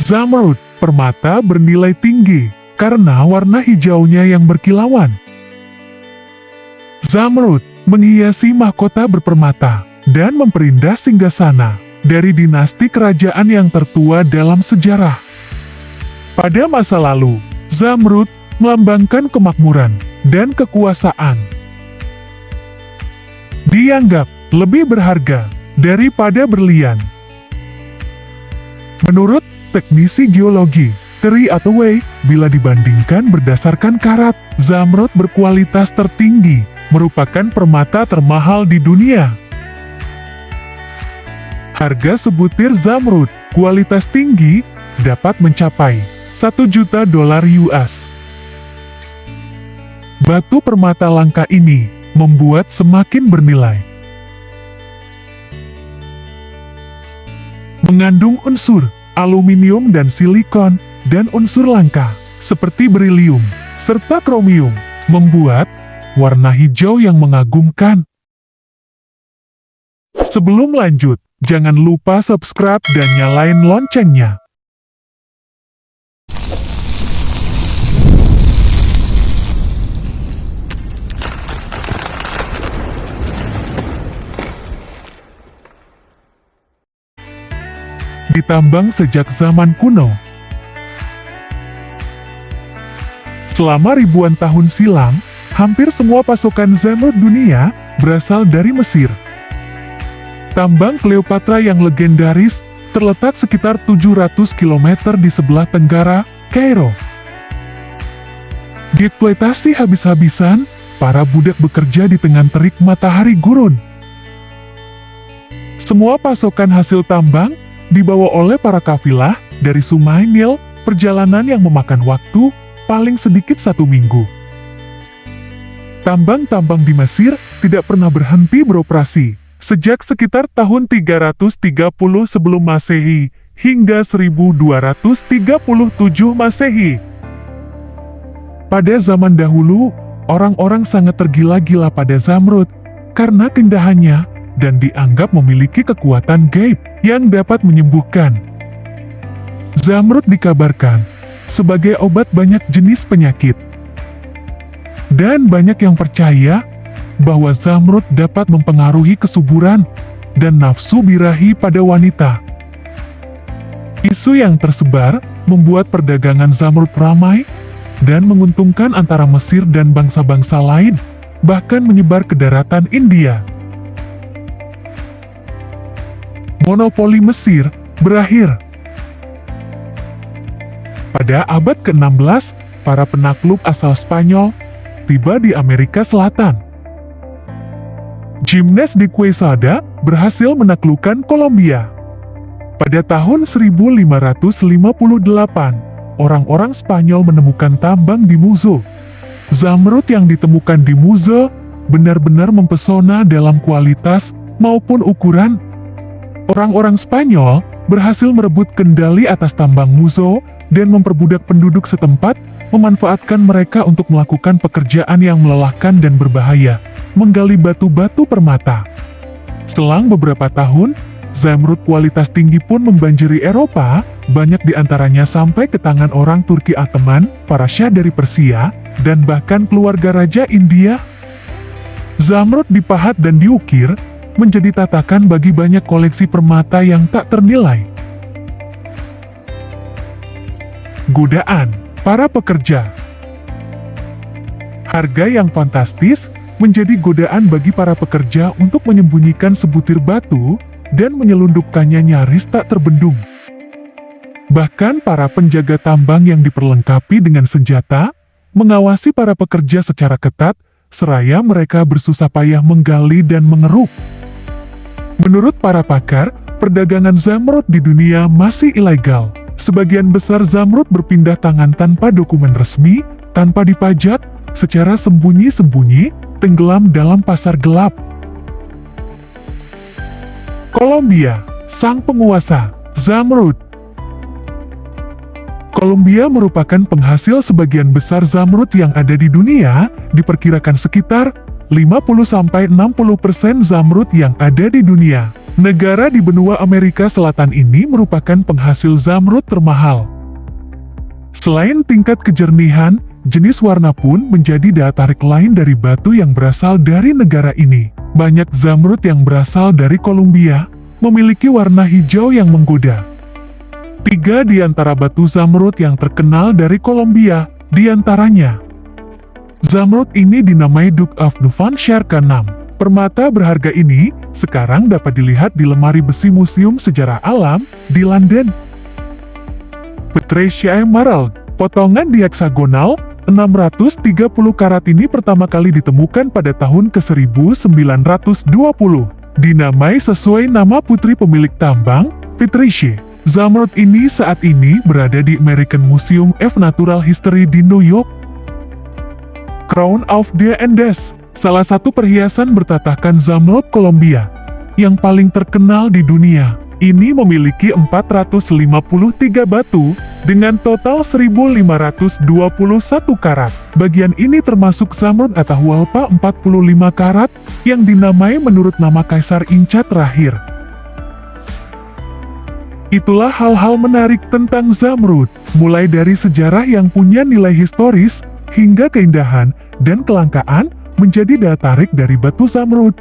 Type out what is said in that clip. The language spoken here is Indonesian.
Zamrud, permata bernilai tinggi karena warna hijaunya yang berkilauan. Zamrud menghiasi mahkota berpermata dan memperindah singgasana dari dinasti kerajaan yang tertua dalam sejarah. Pada masa lalu, Zamrud melambangkan kemakmuran dan kekuasaan. Dianggap lebih berharga daripada berlian. Menurut teknisi geologi, Terry Hathaway, bila dibandingkan berdasarkan karat, Zamrud berkualitas tertinggi, merupakan permata termahal di dunia. Harga sebutir Zamrud, kualitas tinggi, dapat mencapai $1 juta US. Batu permata langka ini membuat semakin bernilai. Mengandung unsur aluminium dan silikon, dan unsur langka, seperti berilium, serta kromium, membuat warna hijau yang mengagumkan. Sebelum lanjut, jangan lupa subscribe dan nyalain loncengnya. Ditambang sejak zaman kuno. Selama ribuan tahun silam, hampir semua pasokan Zamrud dunia berasal dari Mesir. Tambang Cleopatra yang legendaris terletak sekitar 700 km di sebelah tenggara, Kairo. Dieksploitasi habis-habisan, para budak bekerja di tengah terik matahari gurun. Semua pasokan hasil tambang dibawa oleh para kafilah dari Sungai Nil, perjalanan yang memakan waktu paling sedikit 1 minggu. Tambang-tambang di Mesir tidak pernah berhenti beroperasi sejak sekitar tahun 330 sebelum Masehi hingga 1237 Masehi. Pada zaman dahulu, orang-orang sangat tergila-gila pada Zamrud karena keindahannya dan dianggap memiliki kekuatan gaib yang dapat menyembuhkan. Zamrud dikabarkan sebagai obat banyak jenis penyakit. Dan banyak yang percaya bahwa Zamrud dapat mempengaruhi kesuburan dan nafsu birahi pada wanita. Isu yang tersebar membuat perdagangan Zamrud ramai dan menguntungkan antara Mesir dan bangsa-bangsa lain, bahkan menyebar ke daratan India. Monopoli Mesir berakhir. Pada abad ke-16, para penakluk asal Spanyol tiba di Amerika Selatan. Jimenez de Quesada berhasil menaklukkan Kolombia. Pada tahun 1558, orang-orang Spanyol menemukan tambang di Muzo. Zamrud yang ditemukan di Muzo benar-benar mempesona dalam kualitas maupun ukuran. Orang-orang Spanyol berhasil merebut kendali atas tambang Muzo dan memperbudak penduduk setempat, memanfaatkan mereka untuk melakukan pekerjaan yang melelahkan dan berbahaya, menggali batu-batu permata. Selang beberapa tahun, Zamrud kualitas tinggi pun membanjiri Eropa, banyak di antaranya sampai ke tangan orang Turki Ottoman, para syah dari Persia, dan bahkan keluarga Raja India. Zamrud dipahat dan diukir, menjadi tatakan bagi banyak koleksi permata yang tak ternilai. Godaan para pekerja. Harga yang fantastis menjadi godaan bagi para pekerja untuk menyembunyikan sebutir batu dan menyelundupkannya nyaris tak terbendung. Bahkan para penjaga tambang yang diperlengkapi dengan senjata mengawasi para pekerja secara ketat, seraya mereka bersusah payah menggali dan mengeruk. Menurut para pakar, perdagangan Zamrud di dunia masih ilegal. Sebagian besar Zamrud berpindah tangan tanpa dokumen resmi, tanpa dipajak, secara sembunyi-sembunyi, tenggelam dalam pasar gelap. Kolombia, sang penguasa Zamrud. Kolombia merupakan penghasil sebagian besar Zamrud yang ada di dunia, diperkirakan sekitar 50-60% Zamrud yang ada di dunia Negara di benua Amerika Selatan ini merupakan penghasil zamrud termahal. Selain tingkat kejernihan, jenis warna pun menjadi daya tarik lain dari batu yang berasal dari negara ini. Banyak zamrud yang berasal dari Kolombia memiliki warna hijau yang menggoda. 3 di antara batu zamrud yang terkenal dari Kolombia, di antaranya zamrud ini dinamai Duke of Devonshire ke-6. Permata berharga ini sekarang dapat dilihat di lemari besi Museum Sejarah Alam di London. Patricia Emerald, potongan di heksagonal 630 karat ini pertama kali ditemukan pada tahun ke-1920. Dinamai sesuai nama putri pemilik tambang, Patricia. Zamrud ini saat ini berada di American Museum of Natural History di New York. Crown of the Andes, salah satu perhiasan bertatahkan zamrud Kolombia yang paling terkenal di dunia. Ini memiliki 453 batu dengan total 1521 karat. Bagian ini termasuk zamrud Atahualpa 45 karat yang dinamai menurut nama Kaisar Inca terakhir. Itulah hal-hal menarik tentang zamrud, mulai dari sejarah yang punya nilai historis hingga keindahan dan kelangkaan menjadi daya tarik dari batu zamrud.